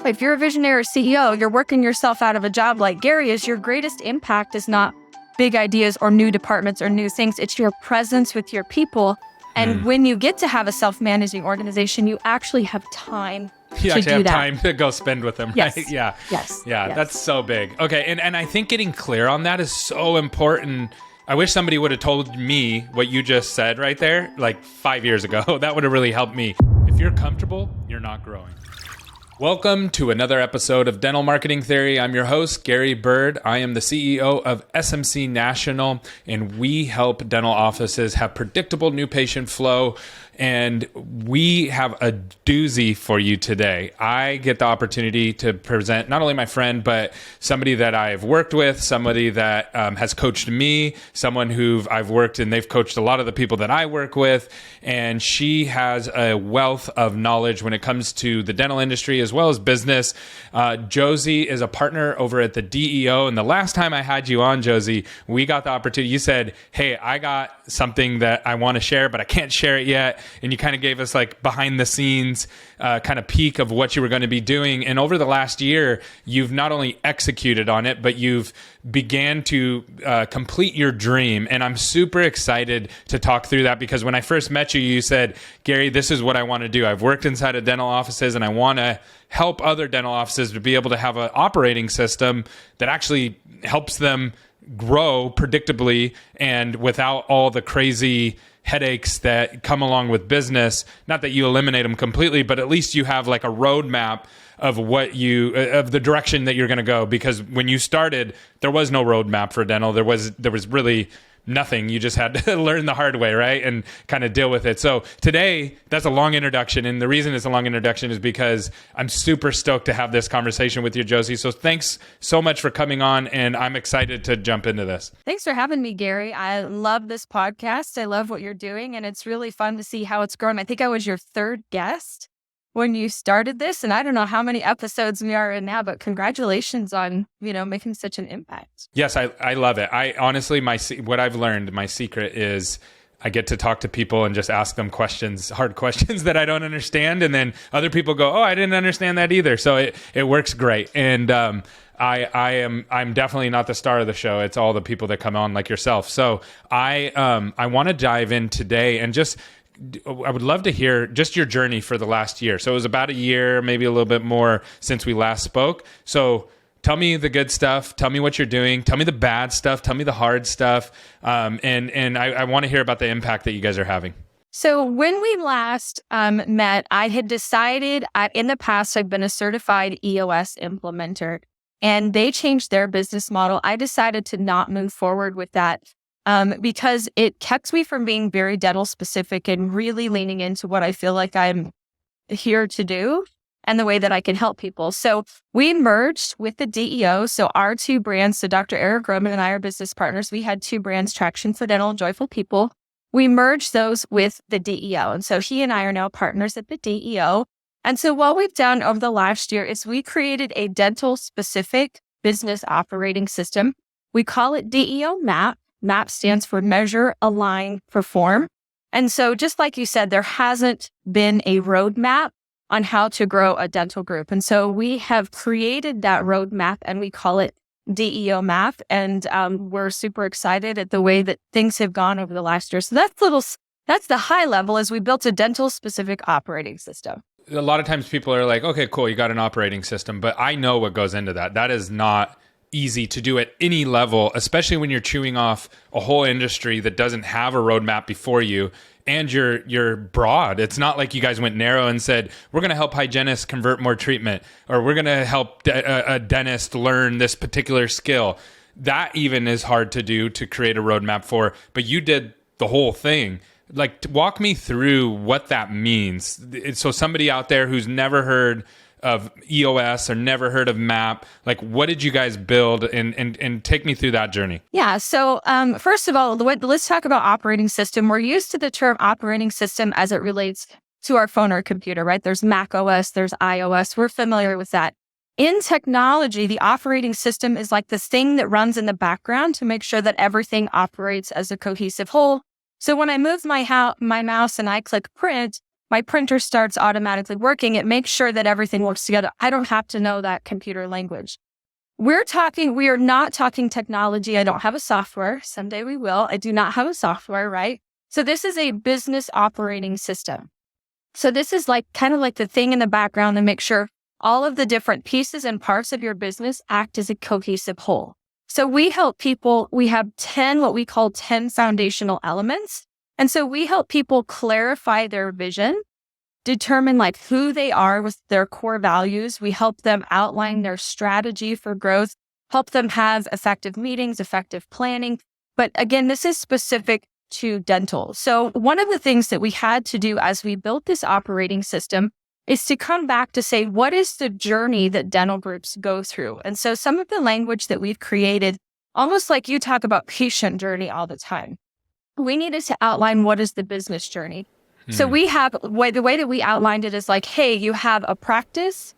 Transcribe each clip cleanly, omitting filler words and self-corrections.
If you're a visionary CEO, you're working yourself out of a job like Gary is, your greatest impact is not big ideas or new departments or new things. It's your presence with your people. And when you get to have a self-managing organization, you actually have time you to actually do have that. time to go spend with them, Yes. right? Yeah. Yes. Yeah, Yes. that's so big. Okay, and I think getting clear on that is so important. I wish somebody would have told me what you just said right there, like 5 years ago. That would have really helped me. If you're comfortable, you're not growing. Welcome to another episode of Dental Marketing Theory. I'm your host, Gary Bird. I am the CEO of SMC National, and we help dental offices have predictable new patient flow. And we have a doozy for you today. I get the opportunity to present not only my friend, but somebody that I've worked with, somebody that has coached me, someone who I've worked and they've coached a lot of the people that I work with. And she has a wealth of knowledge when it comes to the dental industry as well as business. Josey is a partner over at the DEO. And the last time I had you on, Josey, we got the opportunity. You said, hey, I got something that I want to share, but I can't share it yet. And you kind of gave us like behind the scenes kind of peek of what you were going to be doing. And over the last year, you've not only executed on it, but you've began to complete your dream. And I'm super excited to talk through that because when I first met you, you said, Gary, this is what I want to do. I've worked inside of dental offices and I want to help other dental offices to be able to have an operating system that actually helps them grow predictably and without all the crazy headaches that come along with business. Not that you eliminate them completely, but at least you have like a roadmap of what of the direction that you're going to go. Because when you started, there was no roadmap for dental. There was really nothing. You just had to learn the hard way, right? And kind of deal with it. So today, that's a long introduction. And the reason it's a long introduction is because I'm super stoked to have this conversation with you, Josey. So thanks so much for coming on. And I'm excited to jump into this. Thanks for having me, Gary. I love this podcast. I love what you're doing. And it's really fun to see how it's grown. I think I was your third guest when you started this. And I don't know how many episodes we are in now, but congratulations on, making such an impact. Yes, I love it. I honestly, what I've learned, my secret is I get to talk to people and just ask them questions, hard questions that I don't understand. And then other people go, oh, I didn't understand that either. So it works great. And I'm definitely not the star of the show. It's all the people that come on like yourself. So I want to dive in today and I would love to hear just your journey for the last year. So it was about a year, maybe a little bit more since we last spoke. So tell me the good stuff. Tell me what you're doing. Tell me the bad stuff. Tell me the hard stuff. And I want to hear about the impact that you guys are having. So when we last met, I had decided, in the past, I've been a certified EOS implementer, and they changed their business model. I decided to not move forward with that because it kept me from being very dental specific and really leaning into what I feel like I'm here to do and the way that I can help people. So we merged with the DEO. So our two brands, so Dr. Eric Roman and I are business partners. We had two brands, Traction for Dental and Joyful People. We merged those with the DEO. And so he and I are now partners at the DEO. And so what we've done over the last year is we created a dental specific business operating system. We call it DEO MAP. MAP stands for Measure, Align, Perform. And so just like you said, there hasn't been a roadmap on how to grow a dental group. And so we have created that roadmap and we call it DEO MAP. And we're super excited at the way that things have gone over the last year. So that's the high level as we built a dental specific operating system. A lot of times people are like, okay, cool, you got an operating system, but I know what goes into that. That is not easy to do at any level, especially when you're chewing off a whole industry that doesn't have a roadmap before you and you're broad. It's not like you guys went narrow and said, we're going to help hygienists convert more treatment, or we're going to help a dentist learn this particular skill. That even is hard to do, to create a roadmap for, but you did the whole thing. Like, walk me through what that means. So somebody out there who's never heard of EOS or never heard of MAP, like, what did you guys build, and take me through that journey? Yeah. So first of all, let's talk about operating system. We're used to the term operating system as it relates to our phone or computer, right? There's Mac OS, there's iOS. We're familiar with that. In technology, the operating system is like this thing that runs in the background to make sure that everything operates as a cohesive whole. So when I move my mouse and I click print, my printer starts automatically working. It makes sure that everything works together. I don't have to know that computer language. We are not talking technology. I don't have a software. Someday we will. I do not have a software, right? So this is a business operating system. So this is kind of like the thing in the background to make sure all of the different pieces and parts of your business act as a cohesive whole. So we help people, we have what we call 10 foundational elements. And so we help people clarify their vision, determine who they are with their core values. We help them outline their strategy for growth, help them have effective meetings, effective planning. But again, this is specific to dental. So one of the things that we had to do as we built this operating system is to come back to say, what is the journey that dental groups go through? And so some of the language that we've created, almost like you talk about patient journey all the time, we needed to outline what is the business journey. So we have, the way that we outlined it is hey, you have a practice,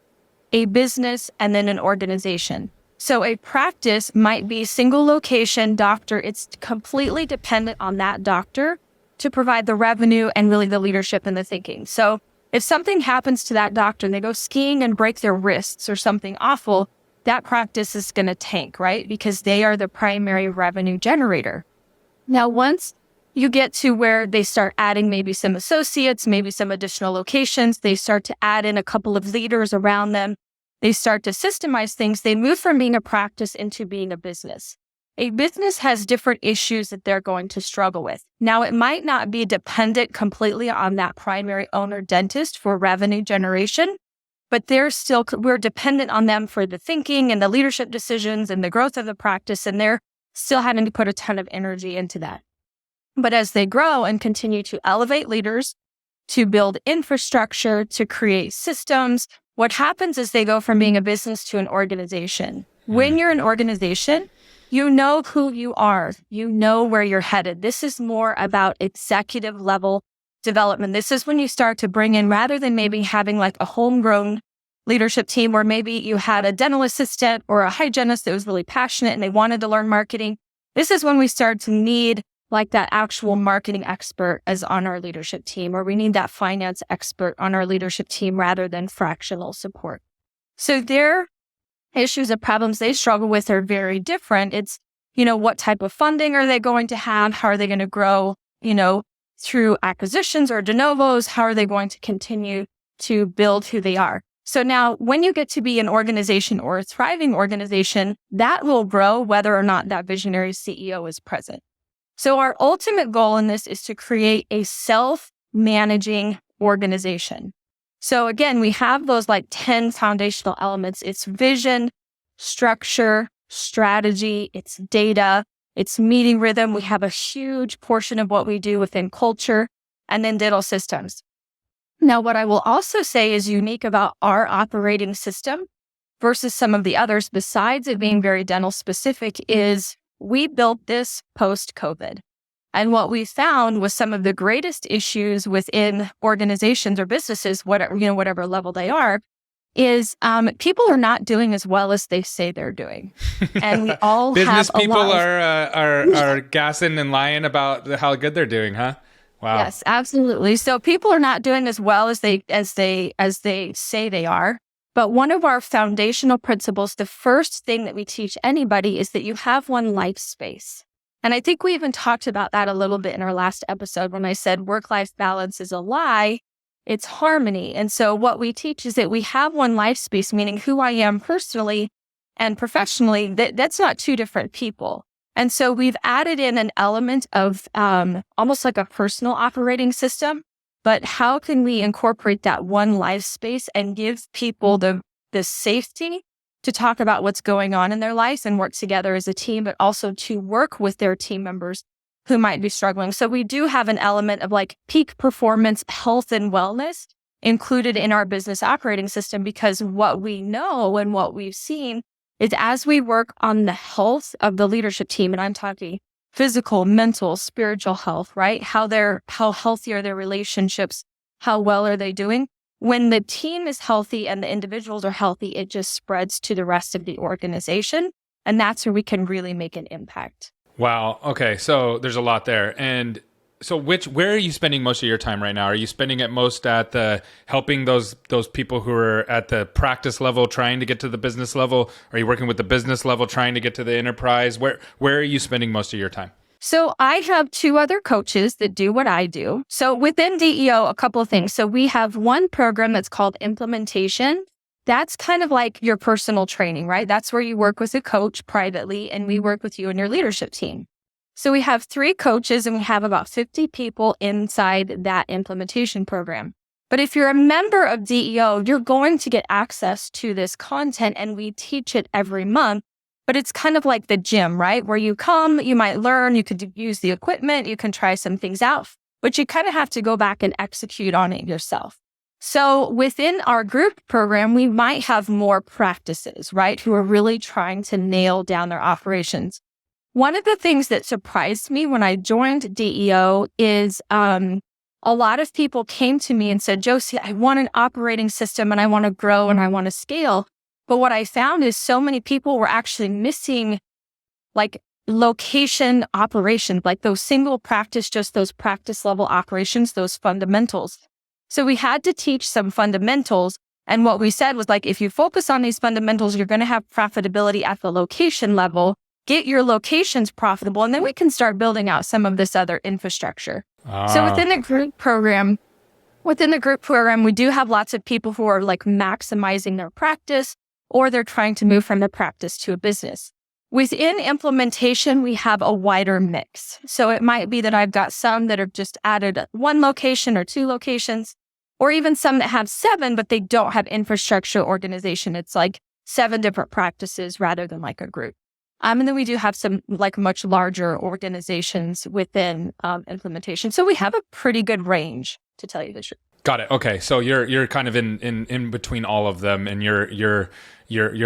a business, and then an organization. So a practice might be single location doctor. It's completely dependent on that doctor to provide the revenue and really the leadership and the thinking. So if something happens to that doctor and they go skiing and break their wrists or something awful, that practice is going to tank, right? Because they are the primary revenue generator. Now, once you get to where they start adding maybe some associates, maybe some additional locations, they start to add in a couple of leaders around them, they start to systemize things, they move from being a practice into being a business. A business has different issues that they're going to struggle with. Now, it might not be dependent completely on that primary owner dentist for revenue generation, but we're dependent on them for the thinking and the leadership decisions and the growth of the practice, and they're still having to put a ton of energy into that. But as they grow and continue to elevate leaders, to build infrastructure, to create systems, what happens is they go from being a business to an organization. When you're an organization, you know who you are. You know where you're headed. This is more about executive level development. This is when you start to bring in, rather than maybe having a homegrown leadership team where maybe you had a dental assistant or a hygienist that was really passionate and they wanted to learn marketing. This is when we start to need that actual marketing expert as on our leadership team, or we need that finance expert on our leadership team rather than fractional support. So their issues and problems they struggle with are very different. It's, what type of funding are they going to have? How are they going to grow, through acquisitions or de novos? How are they going to continue to build who they are? So now when you get to be an organization or a thriving organization, that will grow whether or not that visionary CEO is present. So our ultimate goal in this is to create a self-managing organization. So again, we have those 10 foundational elements. It's vision, structure, strategy, it's data, it's meeting rhythm. We have a huge portion of what we do within culture, and then dental systems. Now, what I will also say is unique about our operating system versus some of the others, besides it being very dental specific, is we built this post-COVID. And what we found was some of the greatest issues within organizations or businesses, whatever level they are, is people are not doing as well as they say they're doing. And we all business have a people lot are gassing and lying about how good they're doing, huh? Wow. Yes, absolutely. So people are not doing as well as they say they are. But one of our foundational principles, the first thing that we teach anybody, is that you have one life space. And I think we even talked about that a little bit in our last episode when I said work-life balance is a lie, it's harmony. And so what we teach is that we have one life space, meaning who I am personally and professionally, that's not two different people. And so we've added in an element of almost like a personal operating system. But how can we incorporate that one life space and give people the safety to talk about what's going on in their lives and work together as a team, but also to work with their team members who might be struggling? So we do have an element of peak performance, health, and wellness included in our business operating system, because what we know and what we've seen is as we work on the health of the leadership team, and I'm talking physical, mental, spiritual health, right? How healthy are their relationships? How well are they doing? When the team is healthy and the individuals are healthy, it just spreads to the rest of the organization. And that's where we can really make an impact. Wow. Okay. So there's a lot there. And So where are you spending most of your time right now? Are you spending it most at the helping those people who are at the practice level trying to get to the business level? Are you working with the business level trying to get to the enterprise? Where are you spending most of your time? So I have two other coaches that do what I do. So within DEO, a couple of things. So we have one program that's called implementation. That's kind of like your personal training, right? That's where you work with a coach privately, and we work with you and your leadership team. So we have 3 coaches, and we have about 50 people inside that implementation program. But if you're a member of DEO, you're going to get access to this content, and we teach it every month. But it's kind of like the gym, right? Where you come, you might learn, you could use the equipment, you can try some things out, but you kind of have to go back and execute on it yourself. So within our group program, we might have more practices, right? Who are really trying to nail down their operations. One of the things that surprised me when I joined DEO is a lot of people came to me and said, Josey, I want an operating system and I want to grow and I want to scale. But what I found is so many people were actually missing like location operations, like those single practice, just those practice level operations, those fundamentals. So we had to teach some fundamentals. And what we said was like, if you focus on these fundamentals, you're going to have profitability at the location level. Get your locations profitable, and then we can start building out some of this other infrastructure. So within the group program, we do have lots of people who are like maximizing their practice, or they're trying to move from the practice to a business. Within implementation, we have a wider mix. So it might be that I've got some that have just added 1 location or 2 locations, or even some that have 7, but they don't have infrastructure organization. It's like 7 different practices rather than like a group. And then we do have some like much larger organizations within implementation. So we have a pretty good range, to tell you the truth. Got it. Okay, so you're kind of in between all of them, and you're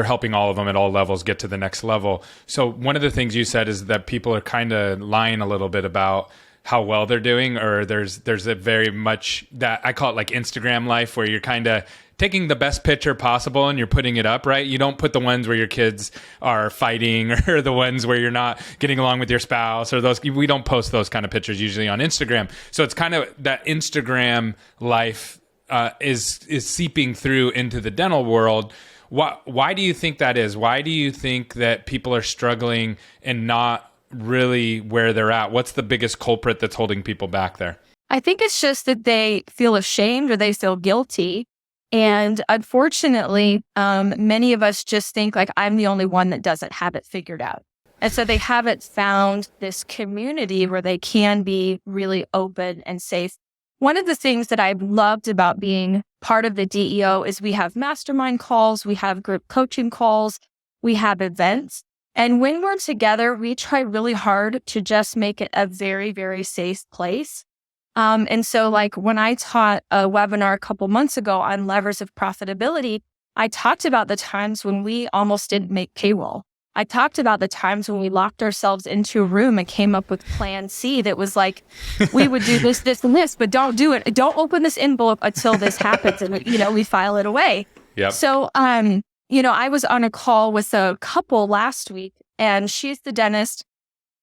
helping all of them at all levels get to the next level. So one of the things you said is that people are kind of lying a little bit about how well they're doing, or there's a very much that I call it like Instagram life, where you're kind of taking the best picture possible and you're putting it up, right? You don't put the ones where your kids are fighting or the ones where you're not getting along with your spouse, or those. We don't post those kind of pictures usually on Instagram. So it's kind of that Instagram life is seeping through into the dental world. Why do you think that is? Why do you think that people are struggling and not really where they're at? What's the biggest culprit that's holding people back there? I think it's just that they feel ashamed or they feel guilty. And unfortunately, many of us just think like I'm the only one that doesn't have it figured out. And so they haven't found this community where they can be really open and safe. One of the things that I've loved about being part of the DEO is we have mastermind calls, we have group coaching calls, we have events. And when we're together, we try really hard to just make it a very, very safe place. And so like when I taught a webinar a couple months ago on levers of profitability, I talked about the times when we almost didn't make payroll. I talked about the times when we locked ourselves into a room and came up with plan C that was like, we would do this, this, and this, but don't do it. Don't open this envelope until this happens. And, we file it away. Yep. So, I was on a call with a couple last week, and she's the dentist.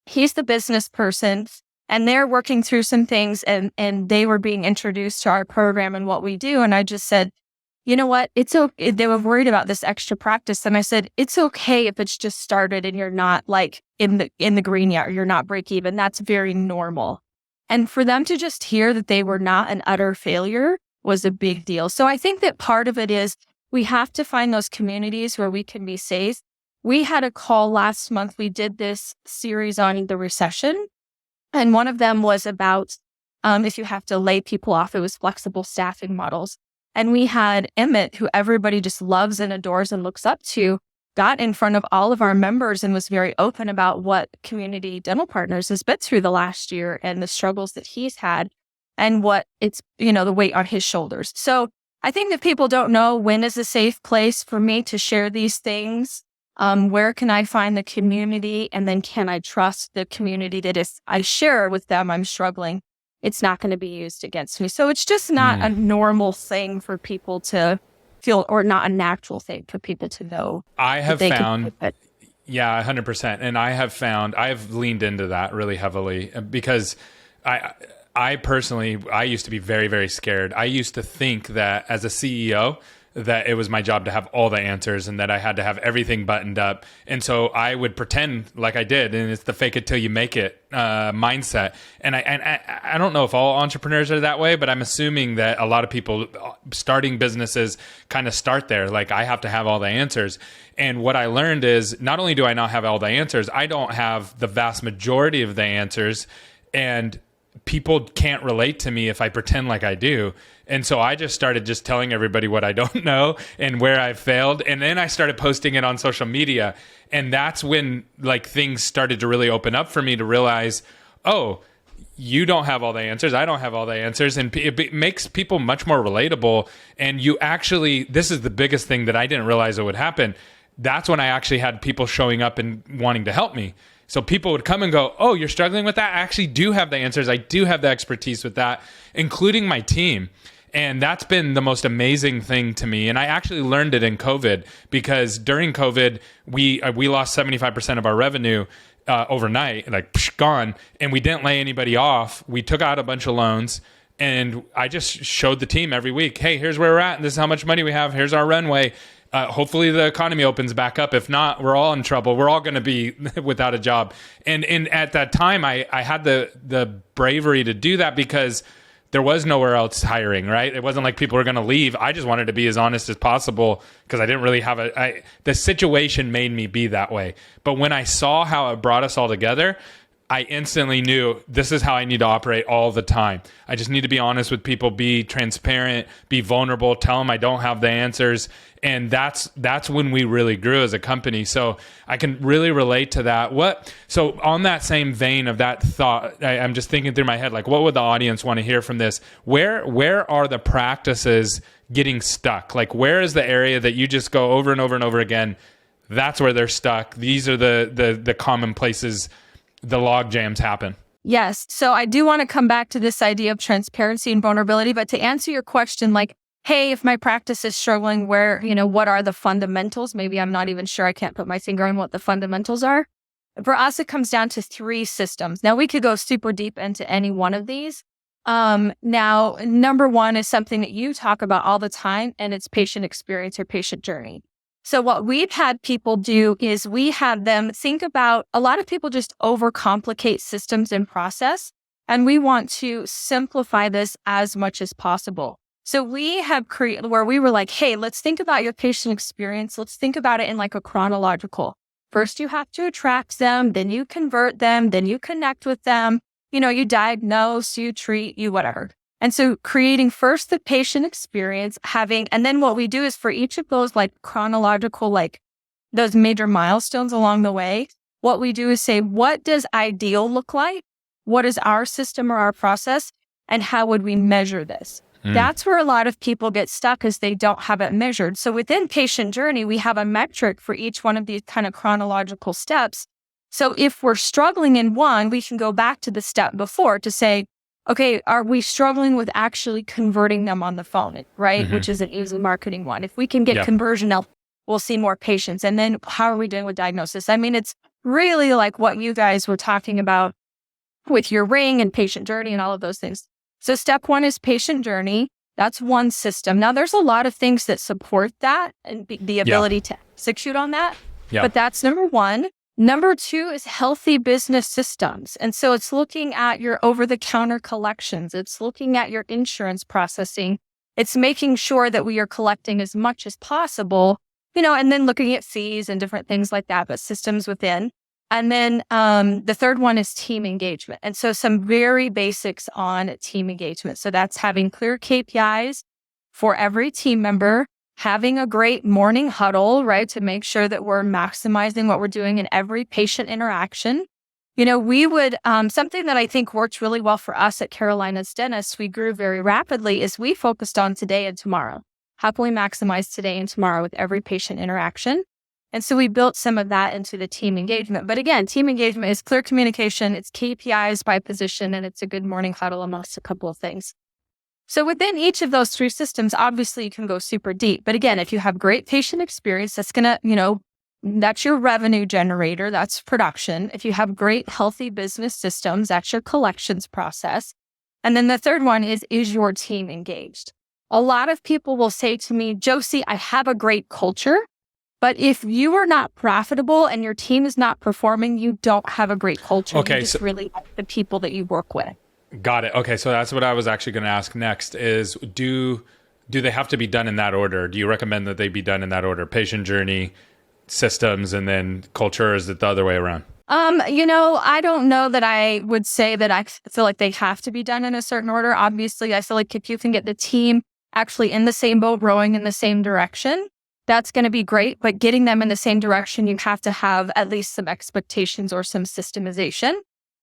He's the business person. And they're working through some things, and they were being introduced to our program and what we do. And I just said, you know what? It's okay. They were worried about this extra practice. And I said, it's okay if it's just started and you're not like in the green yet, or you're not break even. That's very normal. And for them to just hear that they were not an utter failure was a big deal. So I think that part of it is we have to find those communities where we can be safe. We had a call last month. We did this series on the recession. And one of them was about if you have to lay people off, it was flexible staffing models. And we had Emmett, who everybody just loves and adores and looks up to, got in front of all of our members and was very open about what Community Dental Partners has been through the last year and the struggles that he's had and what it's, the weight on his shoulders. So I think that people don't know when is a safe place for me to share these things. Where can I find the community? And then can I trust the community that if I share with them, I'm struggling, it's not going to be used against me. So it's just not a normal thing for people to feel, or not a natural thing for people to know. I have found, 100%. And I have leaned into that really heavily because I used to be very, very scared. I used to think that as a CEO, that it was my job to have all the answers and that I had to have everything buttoned up. And so I would pretend like I did. And it's the fake it till you make it mindset. And I don't know if all entrepreneurs are that way, but I'm assuming that a lot of people starting businesses kind of start there. Like, I have to have all the answers. And what I learned is not only do I not have all the answers, I don't have the vast majority of the answers. And people can't relate to me if I pretend like I do. And so I just started just telling everybody what I don't know and where I failed. And then I started posting it on social media. And that's when like things started to really open up for me to realize, oh, you don't have all the answers. I don't have all the answers. And it makes people much more relatable. And you actually, this is the biggest thing that I didn't realize it would happen. That's when I actually had people showing up and wanting to help me. So people would come and go, oh, you're struggling with that? I actually do have the answers. I do have the expertise with that, including my team. And that's been the most amazing thing to me. And I actually learned it in COVID, because during COVID, we lost 75% of our revenue overnight, like gone. And we didn't lay anybody off. We took out a bunch of loans. And I just showed the team every week, hey, here's where we're at. And this is how much money we have. Here's our runway. Hopefully the economy opens back up. If not, we're all in trouble. We're all going to be without a job. And at that time, I had the bravery to do that because there was nowhere else hiring, right? It wasn't like people were going to leave. I just wanted to be as honest as possible because I didn't really have the situation made me be that way. But when I saw how it brought us all together, I instantly knew this is how I need to operate all the time. I just need to be honest with people, be transparent, be vulnerable, tell them I don't have the answers. And that's when we really grew as a company. So I can really relate to that. So on that same vein of that thought, I'm just thinking through my head, like, what would the audience want to hear from this? Where are the practices getting stuck? Like, where is the area that you just go over and over and over again? That's where they're stuck. These are the common places the log jams happen. Yes. So I do want to come back to this idea of transparency and vulnerability, but to answer your question, like, hey, if my practice is struggling, what are the fundamentals? Maybe I'm not even sure. I can't put my finger on what the fundamentals are. For us, it comes down to 3 systems. Now, we could go super deep into any one of these. Now, number 1 is something that you talk about all the time, and it's patient experience or patient journey. So what we've had people do is we have them think about, a lot of people just overcomplicate systems and process, and we want to simplify this as much as possible. So we have created where we were like, hey, let's think about your patient experience. Let's think about it in like a chronological. First, you have to attract them, then you convert them, then you connect with them. You diagnose, you treat, you whatever. And so creating first the patient experience, and then what we do is for each of those like chronological, like those major milestones along the way, what we do is say, what does ideal look like? What is our system or our process? And how would we measure this? That's where a lot of people get stuck, is they don't have it measured. So within patient journey, we have a metric for each one of these kind of chronological steps. So if we're struggling in one, we can go back to the step before to say, okay, are we struggling with actually converting them on the phone, right? Mm-hmm. Which is an easy marketing one. If we can get conversion up, we'll see more patients. And then how are we doing with diagnosis? I mean, it's really like what you guys were talking about with your ring and patient journey and all of those things. So step 1 is patient journey. That's one system. Now, there's a lot of things that support that and the ability to execute on that. Yeah. But that's number 1. Number 2 is healthy business systems. And so it's looking at your over-the-counter collections. It's looking at your insurance processing. It's making sure that we are collecting as much as possible, and then looking at fees and different things like that, but systems within. And then the third one is team engagement. And so some very basics on team engagement. So that's having clear KPIs for every team member, having a great morning huddle, right, to make sure that we're maximizing what we're doing in every patient interaction. We would, something that I think works really well for us at Carolina's Dentists, we grew very rapidly, is we focused on today and tomorrow. How can we maximize today and tomorrow with every patient interaction? And so we built some of that into the team engagement. But again, team engagement is clear communication, it's KPIs by position, and it's a good morning huddle amongst a couple of things. So within each of those 3 systems, obviously you can go super deep. But again, if you have great patient experience, that's going to, that's your revenue generator, that's production. If you have great healthy business systems, that's your collections process. And then the third one is your team engaged? A lot of people will say to me, Josey, I have a great culture, but if you are not profitable and your team is not performing, you don't have a great culture. Okay, you just really like the people that you work with. Got it. Okay, so that's what I was actually going to ask next is do they have to be done in that order? Do you recommend that they be done in that order? Patient journey, systems, and then culture, or is it the other way around? I don't know that I would say that I feel like they have to be done in a certain order. Obviously, I feel like if you can get the team actually in the same boat, rowing in the same direction, that's going to be great. But getting them in the same direction, you have to have at least some expectations or some systemization.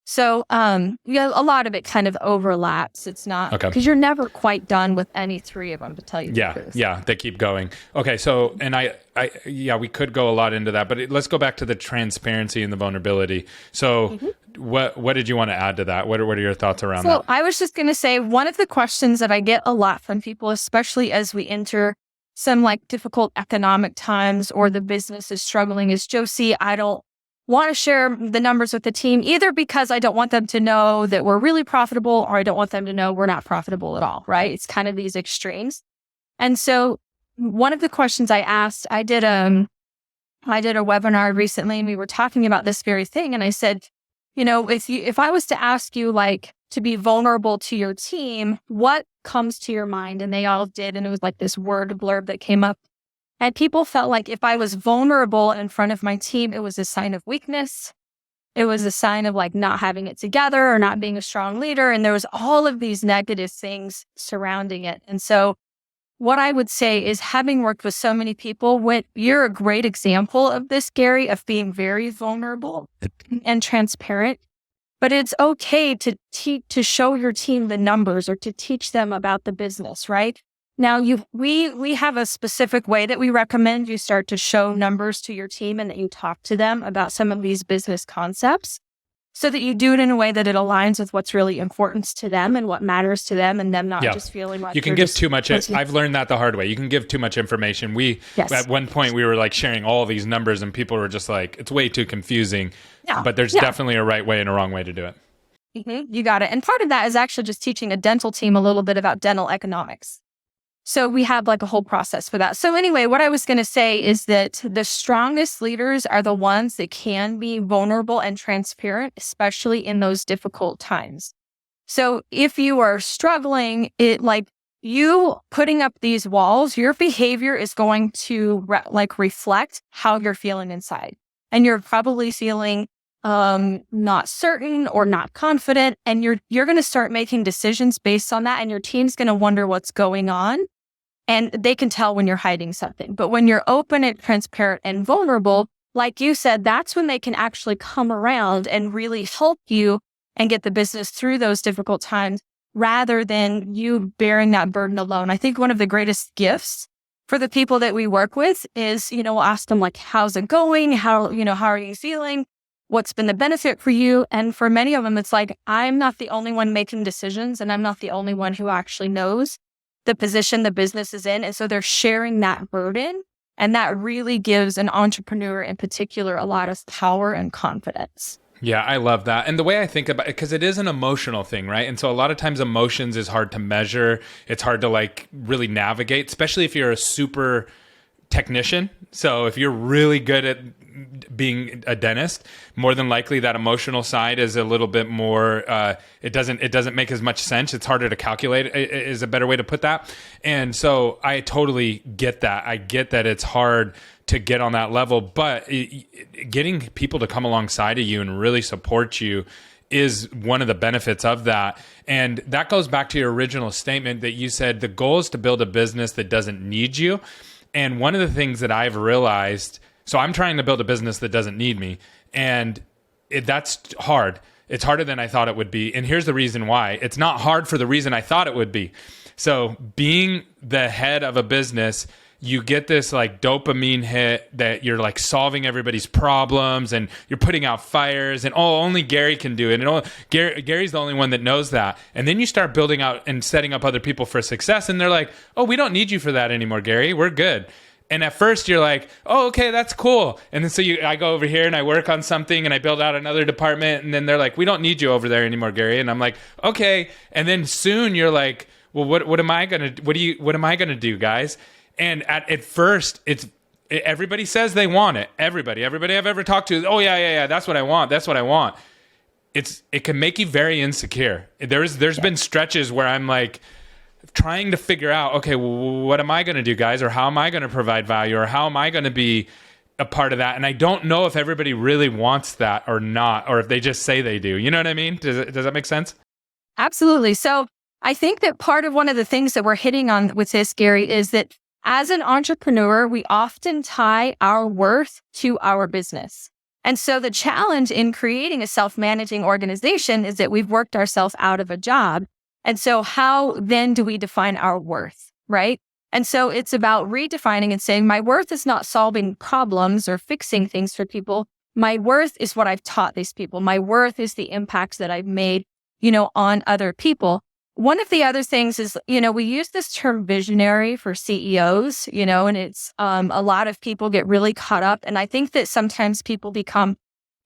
So, a lot of it kind of overlaps. It's not because you're never quite done with any three of them, to tell you the truth. Yeah, they keep going. Okay, so, and we could go a lot into that, but let's go back to the transparency and the vulnerability. So, what did you want to add to that? What are your thoughts around that? So, I was just going to say, one of the questions that I get a lot from people, especially as we enter some like difficult economic times or the business is struggling, is Josey, I don't want to share the numbers with the team, either because I don't want them to know that we're really profitable, or I don't want them to know we're not profitable at all, right? It's kind of these extremes. And so one of the questions I asked, I did a webinar recently, and we were talking about this very thing. And I said, if I was to ask you like to be vulnerable to your team, what comes to your mind? And they all did. And it was like this word blurb that came up. And people felt like if I was vulnerable in front of my team, it was a sign of weakness. It was a sign of like not having it together or not being a strong leader. And there was all of these negative things surrounding it. And so what I would say is, having worked with so many people, you're a great example of this, Gary, of being very vulnerable and transparent. But it's okay to show your team the numbers or to teach them about the business, right? Now, we have a specific way that we recommend you start to show numbers to your team, and that you talk to them about some of these business concepts, so that you do it in a way that it aligns with what's really important to them and what matters to them, and them not just feeling like you can give too much. I've learned that the hard way. You can give too much information. At one point we were like sharing all these numbers, and people were just like, it's way too confusing. But there's definitely a right way and a wrong way to do it. Mm-hmm. You got it. And part of that is actually just teaching a dental team a little bit about dental economics. So we have like a whole process for that. So anyway, what I was going to say is that the strongest leaders are the ones that can be vulnerable and transparent, especially in those difficult times. So if you are struggling, you putting up these walls, your behavior is going to reflect how you're feeling inside. And you're probably feeling not certain or not confident. And you're going to start making decisions based on that. And your team's going to wonder what's going on. And they can tell when you're hiding something. But when you're open and transparent and vulnerable, like you said, that's when they can actually come around and really help you and get the business through those difficult times, rather than you bearing that burden alone. I think one of the greatest gifts for the people that we work with is, we'll ask them like, how's it going? How are you feeling? What's been the benefit for you? And for many of them, it's like, I'm not the only one making decisions, and I'm not the only one who actually knows the position the business is in. And so they're sharing that burden. And that really gives an entrepreneur in particular a lot of power and confidence. Yeah, I love that. And the way I think about it, because it is an emotional thing, right? And so a lot of times emotions is hard to measure. It's hard to really navigate, especially if you're a super technician. So if you're really good at being a dentist, more than likely that emotional side is a little bit more, it doesn't make as much sense. It's harder to calculate is a better way to put that. And so I totally get that. I get that it's hard to get on that level, but getting people to come alongside of you and really support you is one of the benefits of that. And that goes back to your original statement that you said the goal is to build a business that doesn't need you. And one of the things that I've realized, so I'm trying to build a business that doesn't need me. And that's hard. It's harder than I thought it would be. And here's the reason why. It's not hard for the reason I thought it would be. So being the head of a business, you get this dopamine hit that you're solving everybody's problems and you're putting out fires and only Gary can do it. And Gary's the only one that knows that. And then you start building out and setting up other people for success. And they're like, oh, we don't need you for that anymore, Gary. We're good. And at first you're like, oh, okay, that's cool. And then I go over here and I work on something and I build out another department. And then they're like, we don't need you over there anymore, Gary. And I'm like, okay. And then soon you're like, well, what am I going to do, guys? And at first everybody says they want it. Everybody I've ever talked to, oh yeah. That's what I want. That's what I want. It can make you very insecure. There's been stretches where I'm like, trying to figure out, okay, well, what am I going to do, guys? Or how am I going to provide value? Or how am I going to be a part of that? And I don't know if everybody really wants that or not, or if they just say they do. You know what I mean? Does that make sense? Absolutely. So I think that part of one of the things that we're hitting on with this, Gary, is that as an entrepreneur, we often tie our worth to our business. And so the challenge in creating a self-managing organization is that we've worked ourselves out of a job. And so how then do we define our worth, right? And so it's about redefining and saying, my worth is not solving problems or fixing things for people. My worth is what I've taught these people. My worth is the impacts that I've made, on other people. One of the other things is, we use this term visionary for CEOs, and it's a lot of people get really caught up. And I think that sometimes people become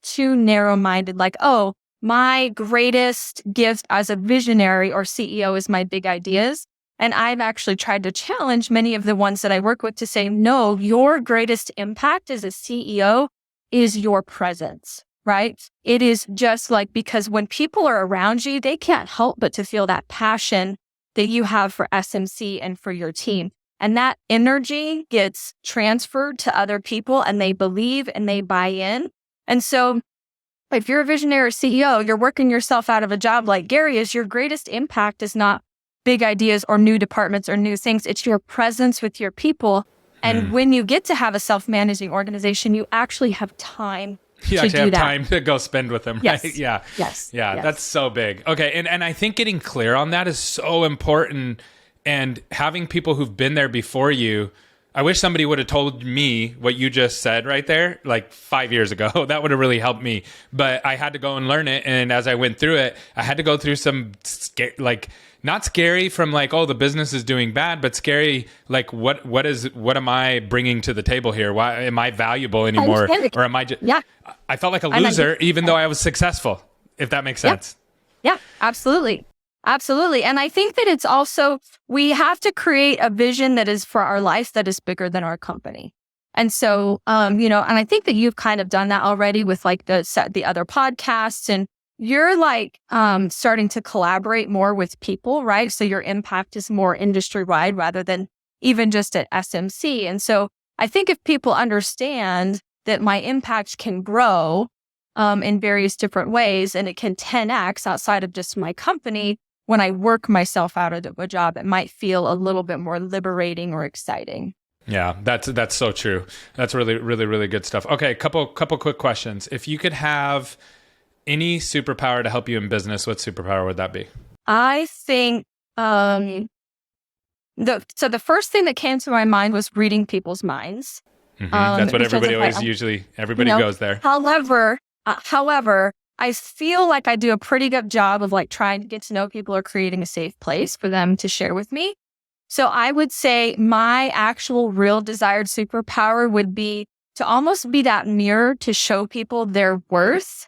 too narrow-minded, like, oh, my greatest gift as a visionary or CEO is my big ideas. And I've actually tried to challenge many of the ones that I work with to say, no, your greatest impact as a CEO is your presence, right? It is just like, because when people are around you, they can't help but to feel that passion that you have for SMC and for your team. And that energy gets transferred to other people and they believe and they buy in. And so if you're a visionary CEO, you're working yourself out of a job like Gary is, your greatest impact is not big ideas or new departments or new things. It's your presence with your people. And when you get to have a self-managing organization, you actually have time You to actually do have that. time to go spend with them, Yes. right? Yeah. Yes. Yeah, Yes. that's so big. Okay, and I think getting clear on that is so important, and having people who've been there before you. I wish somebody would have told me what you just said right there, like 5 years ago. That would have really helped me. But I had to go and learn it. And as I went through it, I had to go through some, not scary from like, oh, the business is doing bad, but scary, like, what am I bringing to the table here? Why am I valuable anymore? Or am I just, I felt like a loser, even though I was successful, if that makes sense. Yeah, absolutely. Absolutely. And I think that it's also, we have to create a vision that is for our life that is bigger than our company. And so, and I think that you've kind of done that already with like the other podcasts, and you're like starting to collaborate more with people, right? So your impact is more industry wide rather than even just at SMC. And so I think if people understand that my impact can grow in various different ways, and it can 10x outside of just my company, when I work myself out of a job, it might feel a little bit more liberating or exciting. Yeah, that's so true. That's really, really, really good stuff. Okay, couple quick questions. If you could have any superpower to help you in business, what superpower would that be? I think the first thing that came to my mind was reading people's minds. That's what everybody always everybody goes there. However, I feel like I do a pretty good job of like trying to get to know people or creating a safe place for them to share with me. So I would say my actual real desired superpower would be to almost be that mirror to show people their worth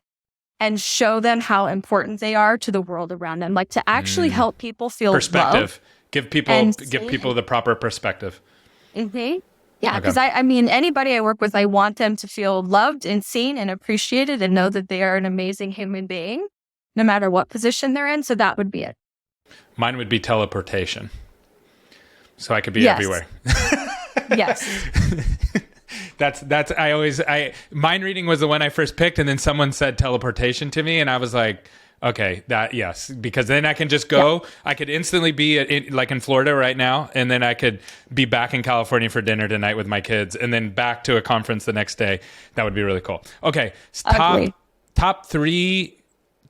and show them how important they are to the world around them. Like to actually help people feel perspective. Love Give people the proper perspective. Mm-hmm. Yeah, because I mean, anybody I work with, I want them to feel loved and seen and appreciated and know that they are an amazing human being, no matter what position they're in. So that would be it. Mine would be teleportation. So I could be everywhere. Yes. Mind reading was the one I first picked, and then someone said teleportation to me, and I was like, okay, yes, because then I can just go. Yeah. I could instantly be like in Florida right now, and then I could be back in California for dinner tonight with my kids, and then back to a conference the next day. That would be really cool. Okay, top three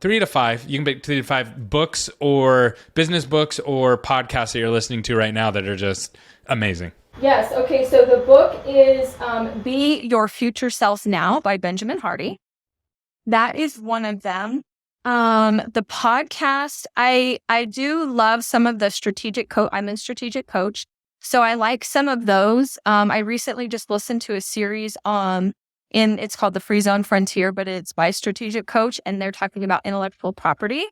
to five. You can pick 3 to 5 books or business books or podcasts that you're listening to right now that are just amazing. Yes. Okay. So the book is Be Your Future Self Now by Benjamin Hardy. That is one of them. The podcast, I do love some of the strategic I'm in strategic coach. So I like some of those. I recently just listened to a series it's called The Free Zone Frontier, but it's by a strategic coach, and they're talking about intellectual property,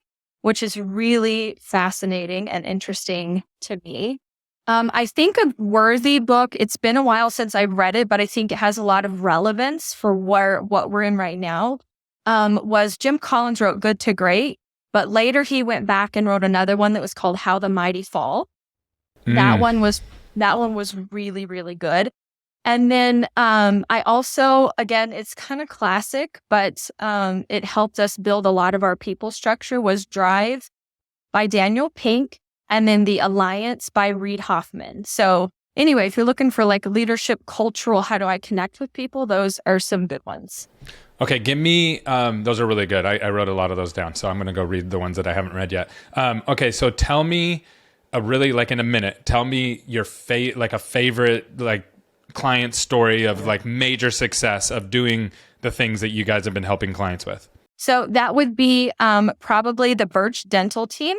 which is really fascinating and interesting to me. I think a worthy book, it's been a while since I've read it, but I think it has a lot of relevance for what we're in right now, was Jim Collins wrote Good to Great, but later he went back and wrote another one that was called How the Mighty Fall. That one was really, really good. And then I also, again, it's kind of classic, but it helped us build a lot of our people structure, was Drive by Daniel Pink, and then The Alliance by Reid Hoffman. So anyway, if you're looking for like leadership, cultural, how do I connect with people, those are some good ones. Okay, give me, those are really good. I wrote a lot of those down, so I'm going to go read the ones that I haven't read yet. Okay, so tell me, really like in a minute, tell me your favorite like client story of like major success of doing the things that you guys have been helping clients with. So that would be probably the Birch Dental team.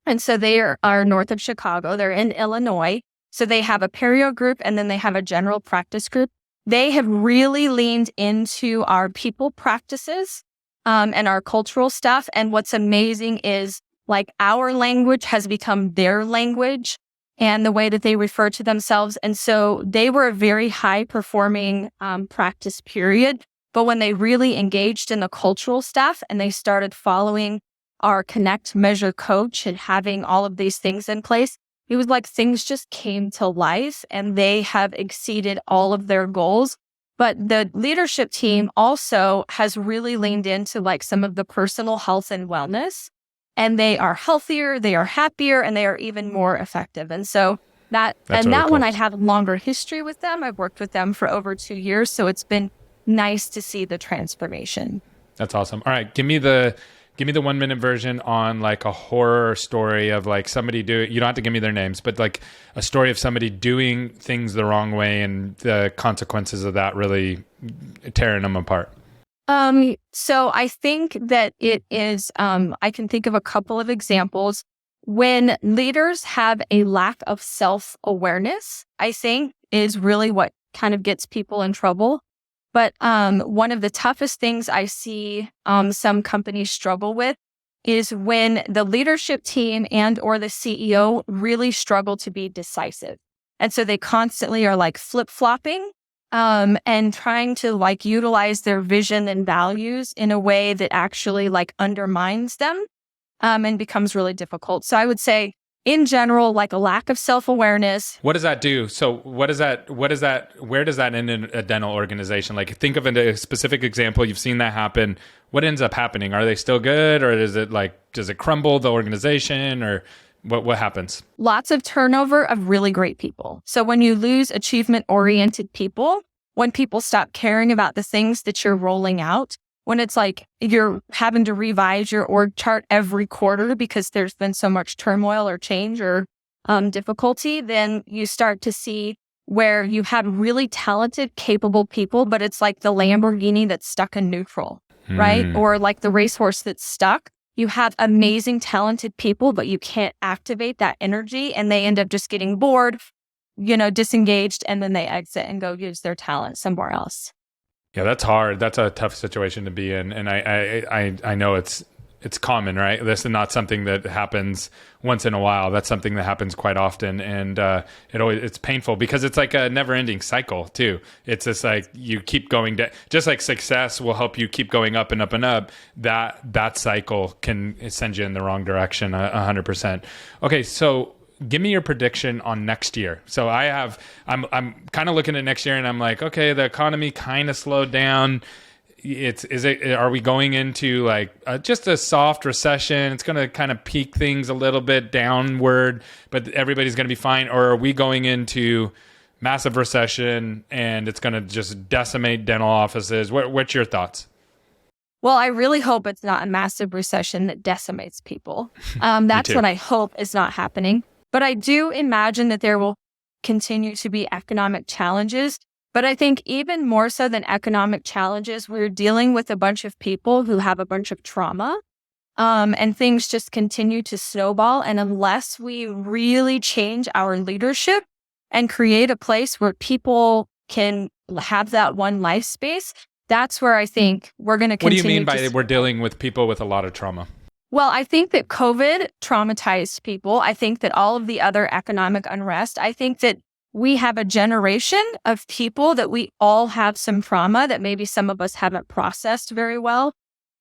And so they are north of Chicago. They're in Illinois. So they have a perio group and then they have a general practice group. They have really leaned into our people practices and our cultural stuff. And what's amazing is like our language has become their language and the way that they refer to themselves. And so they were a very high performing practice period. But when they really engaged in the cultural stuff and they started following our Connect, Measure, Coach and having all of these things in place, it was like things just came to life and they have exceeded all of their goals. But the leadership team also has really leaned into like some of the personal health and wellness, and they are healthier, they are happier, and they are even more effective. And so that one, I have a longer history with them. I've worked with them for over 2 years. So it's been nice to see the transformation. That's awesome. All right. Give me the 1 minute version on like a horror story of like somebody you don't have to give me their names, but like a story of somebody doing things the wrong way and the consequences of that really tearing them apart. So I think that it is, I can think of a couple of examples when leaders have a lack of self-awareness, I think is really what kind of gets people in trouble. But one of the toughest things I see some companies struggle with is when the leadership team and or the CEO really struggle to be decisive. And so they constantly are like flip-flopping and trying to like utilize their vision and values in a way that actually like undermines them and becomes really difficult. So I would say in general, like a lack of self-awareness. What does that do? So where does that end in a dental organization? Like think of a specific example. You've seen that happen. What ends up happening? Are they still good, or does it crumble the organization, or what happens? Lots of turnover of really great people. So when you lose achievement-oriented people, when people stop caring about the things that you're rolling out, when it's like you're having to revise your org chart every quarter because there's been so much turmoil or change or difficulty, then you start to see where you have really talented, capable people, but it's like the Lamborghini that's stuck in neutral, right? Or like the racehorse that's stuck. You have amazing, talented people, but you can't activate that energy, and they end up just getting bored, disengaged, and then they exit and go use their talent somewhere else. Yeah, that's hard. That's a tough situation to be in. And I know it's common, right? This is not something that happens once in a while. That's something that happens quite often. And it's painful because it's like a never ending cycle too. It's just like you keep going down, just like success will help you keep going up and up and up. That cycle can send you in the wrong direction 100%. Okay. So give me your prediction on next year. So I'm kind of looking at next year and I'm like, okay, the economy kind of slowed down. Are we going into like just a soft recession? It's going to kind of peak things a little bit downward, but everybody's going to be fine. Or are we going into massive recession and it's going to just decimate dental offices? What's your thoughts? Well, I really hope it's not a massive recession that decimates people. That's what I hope is not happening. But I do imagine that there will continue to be economic challenges. But I think even more so than economic challenges, we're dealing with a bunch of people who have a bunch of trauma, and things just continue to snowball. And unless we really change our leadership, and create a place where people can have that one life space, that's where I think we're going to continue. What do you mean by we're dealing with people with a lot of trauma? Well, I think that COVID traumatized people. I think that all of the other economic unrest, I think that we have a generation of people that we all have some trauma that maybe some of us haven't processed very well.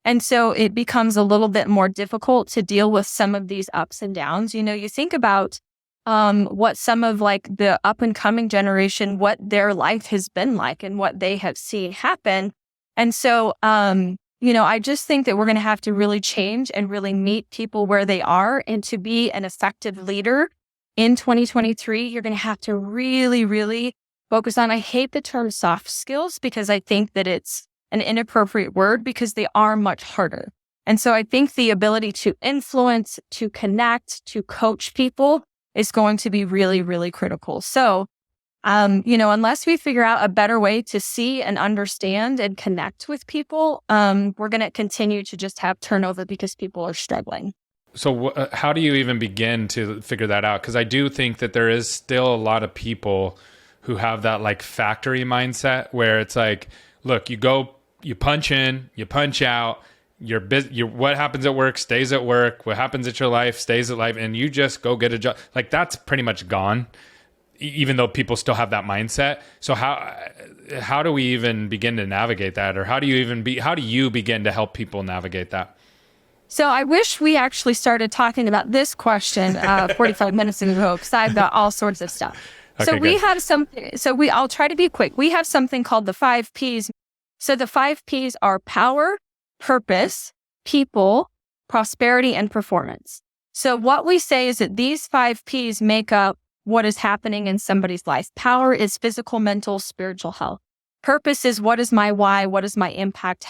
And so it becomes a little bit more difficult to deal with some of these ups and downs. You know, you think about what some of like the up and coming generation, what their life has been like and what they have seen happen. And so, you know, I just think that we're going to have to really change and really meet people where they are. And to be an effective leader in 2023, you're going to have to really, really focus on, I hate the term soft skills because I think that it's an inappropriate word because they are much harder. And so I think the ability to influence, to connect, to coach people is going to be really, really critical. So, you know, unless we figure out a better way to see and understand and connect with people, we're going to continue to just have turnover because people are struggling. So how do you even begin to figure that out? Because I do think that there is still a lot of people who have that like factory mindset where it's like, look, you punch in, you punch out, what happens at work stays at work, what happens at your life stays at life, and you just go get a job. Like that's pretty much gone, even though people still have that mindset. So how do we even begin to navigate that? Or how do you begin to help people navigate that? So I wish we actually started talking about this question 45 minutes ago because I've got all sorts of stuff. Okay, so we good. have something, I'll try to be quick. We have something called the 5 Ps. So the 5 Ps are power, purpose, people, prosperity, and performance. So what we say is that these 5 Ps make up what is happening in somebody's life. Power is physical, mental, spiritual health. Purpose is what is my why? What is my impact?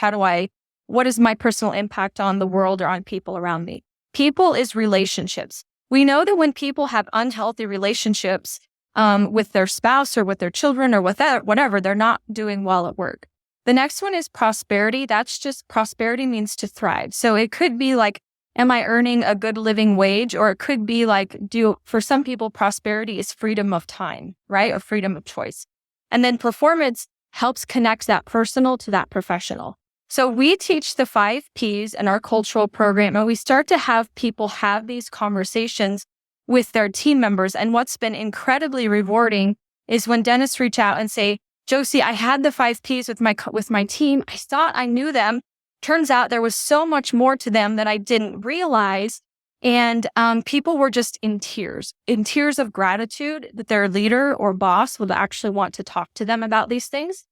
What is my personal impact on the world or on people around me? People is relationships. We know that when people have unhealthy relationships with their spouse or with their children or with whatever, they're not doing well at work. The next one is prosperity. That's just prosperity means to thrive. So it could be like, am I earning a good living wage? Or it could be like, for some people, prosperity is freedom of time, right? Or freedom of choice. And then performance helps connect that personal to that professional. So we teach the 5 Ps in our cultural program, and we start to have people have these conversations with their team members. And what's been incredibly rewarding is when dentists reach out and say, Josey, I had the 5 Ps with my team. I thought I knew them. Turns out there was so much more to them that I didn't realize. And people were just in tears of gratitude that their leader or boss would actually want to talk to them about these things.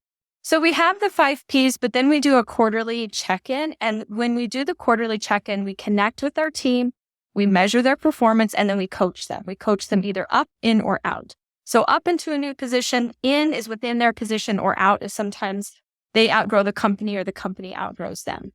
So we have the 5 Ps, but then we do a quarterly check-in. And when we do the quarterly check-in, we connect with our team, we measure their performance, and then we coach them. We coach them either up, in, or out. So up into a new position, in is within their position, or out is sometimes they outgrow the company or the company outgrows them.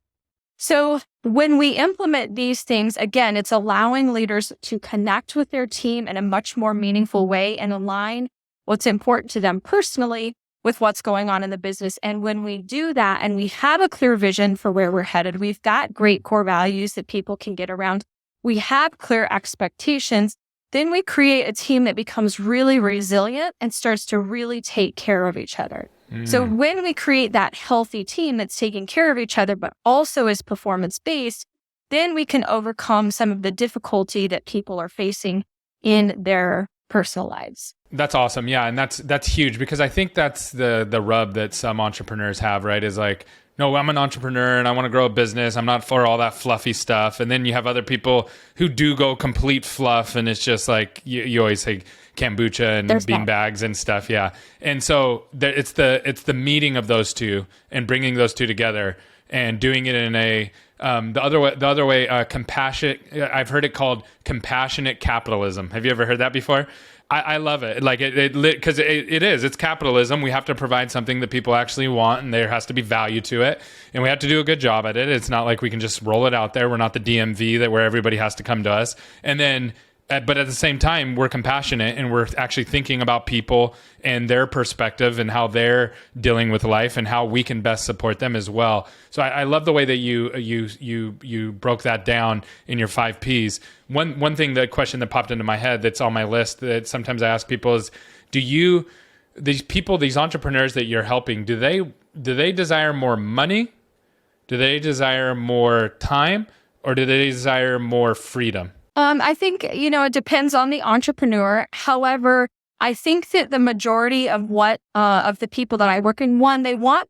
So when we implement these things, again, it's allowing leaders to connect with their team in a much more meaningful way and align what's important to them personally with what's going on in the business. And when we do that and we have a clear vision for where we're headed, we've got great core values that people can get around, we have clear expectations, then we create a team that becomes really resilient and starts to really take care of each other. So when we create that healthy team that's taking care of each other, but also is performance-based, then we can overcome some of the difficulty that people are facing in their personal lives. That's awesome. Yeah. And that's huge because I think that's the rub that some entrepreneurs have, right? Is like, no, I'm an entrepreneur and I want to grow a business. I'm not for all that fluffy stuff. And then you have other people who do go complete fluff. And it's just like, you always say kombucha and bean bags and stuff. Yeah. And so it's the meeting of those two and bringing those two together and doing it in a, the other way, compassionate. I've heard it called compassionate capitalism. Have you ever heard that before? I love it. Like because it's capitalism. We have to provide something that people actually want, and there has to be value to it, and we have to do a good job at it. It's not like we can just roll it out there. We're not the DMV where everybody has to come to us. And then, but at the same time, we're compassionate and we're actually thinking about people and their perspective and how they're dealing with life and how we can best support them as well. So I love the way that you broke that down in your 5 Ps. One thing, the question that popped into my head that's on my list that sometimes I ask people is, These people, these entrepreneurs that you're helping, do they desire more money? Do they desire more time, or do they desire more freedom? I think, it depends on the entrepreneur. However, I think that the majority of of the people that I work in, one, they want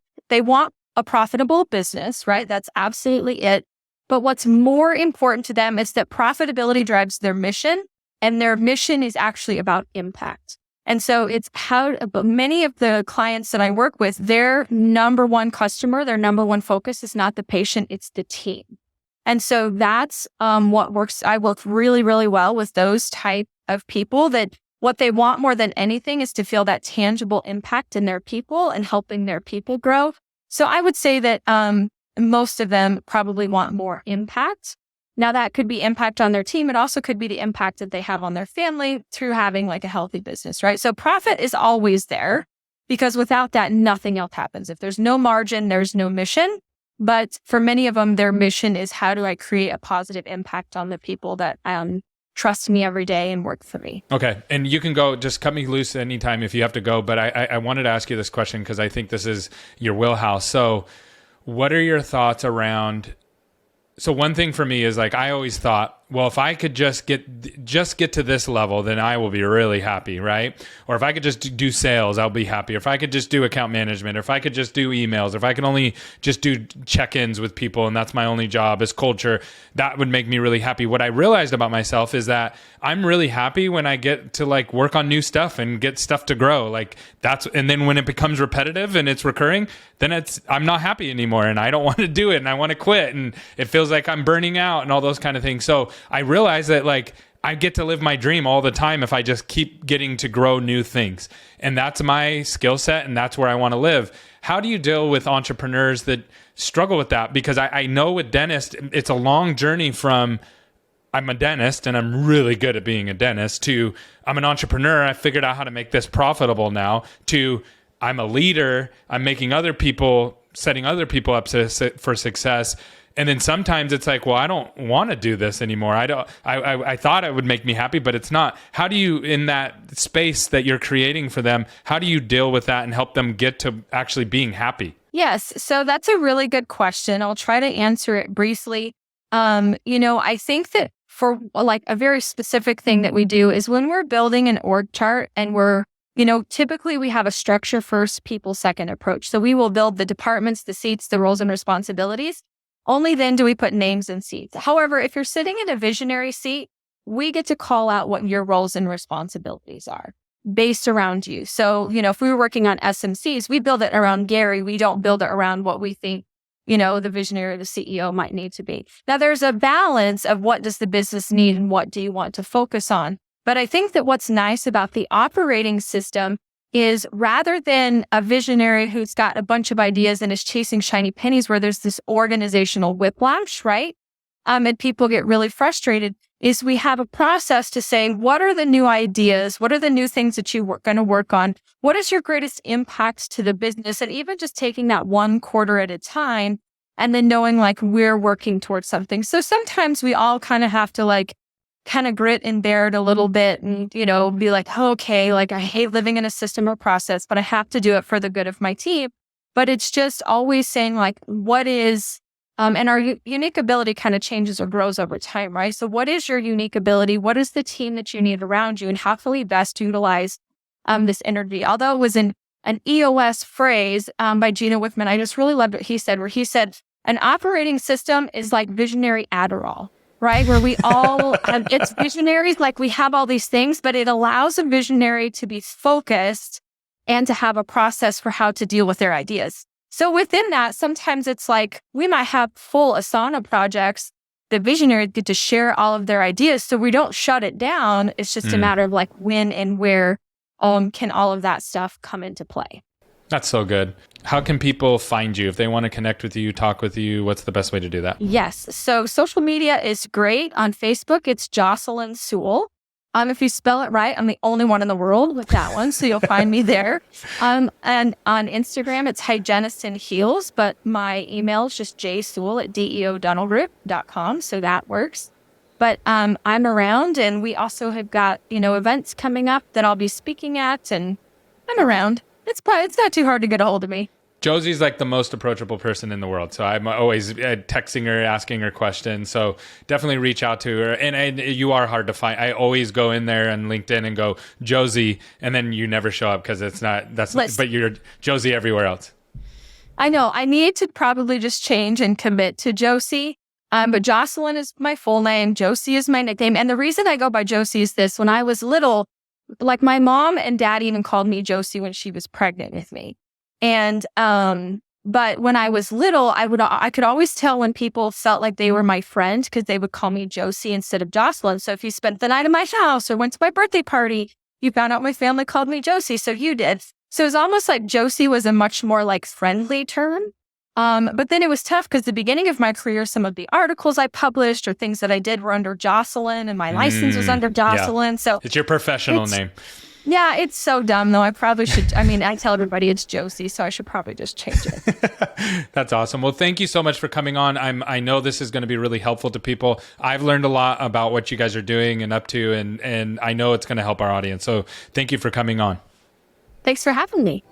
a profitable business, right? That's absolutely it. But what's more important to them is that profitability drives their mission, and their mission is actually about impact. And so but many of the clients that I work with, their number one customer, their number one focus is not the patient, it's the team. And so that's what works. I work really, really well with those type of people that what they want more than anything is to feel that tangible impact in their people and helping their people grow. So I would say that most of them probably want more impact. Now that could be impact on their team. It also could be the impact that they have on their family through having like a healthy business, right? So profit is always there because without that, nothing else happens. If there's no margin, there's no mission. But for many of them, their mission is how do I create a positive impact on the people that trust me every day and work for me. Okay. And you can go, just cut me loose anytime if you have to go. But I wanted to ask you this question because I think this is your wheelhouse. So what are your thoughts around... So one thing for me is like, I always thought, well, if I could just get to this level, then I will be really happy, right? Or if I could just do sales, I'll be happy. Or if I could just do account management, or if I could just do emails, or if I could only just do check-ins with people and that's my only job is culture, that would make me really happy. What I realized about myself is that I'm really happy when I get to like work on new stuff and get stuff to grow. And then when it becomes repetitive and it's recurring, then I'm not happy anymore and I don't want to do it and I want to quit and it feels like I'm burning out and all those kind of things. So I realized that like I get to live my dream all the time if I just keep getting to grow new things. And that's my skill set and that's where I want to live. How do you deal with entrepreneurs that struggle with that? Because I know with dentists, it's a long journey from I'm a dentist and I'm really good at being a dentist to I'm an entrepreneur. I figured out how to make this profitable now to I'm a leader. I'm making setting other people up for success. And then sometimes it's like, well, I don't want to do this anymore. I thought it would make me happy, but it's not. How do you, in that space that you're creating for them, how do you deal with that and help them get to actually being happy? Yes. So that's a really good question. I'll try to answer it briefly. I think that for like a very specific thing that we do is when we're building an org chart and typically we have a structure first, people second approach. So we will build the departments, the seats, the roles and responsibilities. Only then do we put names and seats. However, if you're sitting in a visionary seat, we get to call out what your roles and responsibilities are based around you. So, if we were working on SMCs, we build it around Gary. We don't build it around what we think, the visionary or the CEO might need to be. Now, there's a balance of what does the business need and what do you want to focus on. But I think that what's nice about the operating system is rather than a visionary who's got a bunch of ideas and is chasing shiny pennies where there's this organizational whiplash, right? And people get really frustrated, is we have a process to say, what are the new ideas? What are the new things that you're going to work on? What is your greatest impact to the business? And even just taking that one quarter at a time and then knowing like we're working towards something. So sometimes we all kind of have to kind of grit and bear it a little bit and, be like, oh, okay, like I hate living in a system or process, but I have to do it for the good of my team. But it's just always saying like, what is, and our unique ability kind of changes or grows over time, right? So what is your unique ability? What is the team that you need around you? And how can we best utilize this energy? Although it was an EOS phrase by Gina Wickman, I just really loved what he said, where he said, an operating system is like visionary Adderall. Right? Where we all, it's visionaries, like we have all these things, but it allows a visionary to be focused and to have a process for how to deal with their ideas. So within that, sometimes it's like we might have full Asana projects. The visionaries get to share all of their ideas. So we don't shut it down. It's just a matter of like when and where can all of that stuff come into play. That's so good. How can people find you? If they want to connect with you, talk with you, what's the best way to do that? Yes. So social media is great. On Facebook, it's Josalyn Sewell. If you spell it right, I'm the only one in the world with that one, so you'll find me there. And on Instagram, it's Hygienist Heels, but my email is just jsewell@deodentalgroup.com, so that works. But I'm around, and we also have got, events coming up that I'll be speaking at, and I'm around. It's not too hard to get a hold of me. Josey's like the most approachable person in the world. So I'm always texting her, asking her questions. So definitely reach out to her. And you are hard to find. I always go in there on LinkedIn and go, Josey, and then you never show up because but you're Josey everywhere else. I know. I need to probably just change and commit to Josey. But Josalyn is my full name. Josey is my nickname. And the reason I go by Josey is this. When I was little, like my mom and dad even called me Josey when she was pregnant with me. And, but when I was little, I could always tell when people felt like they were my friend because they would call me Josey instead of Josalyn. So if you spent the night at my house or went to my birthday party, you found out my family called me Josey. So you did. So it was almost like Josey was a much more like friendly term. But then it was tough because the beginning of my career, some of the articles I published or things that I did were under Josalyn and my license was under Josalyn. Yeah. So it's your professional name. Yeah, it's so dumb, though. I probably should. I mean, I tell everybody it's Josey, so I should probably just change it. That's awesome. Well, thank you so much for coming on. I know this is going to be really helpful to people. I've learned a lot about what you guys are doing and up to, and I know it's going to help our audience. So thank you for coming on. Thanks for having me.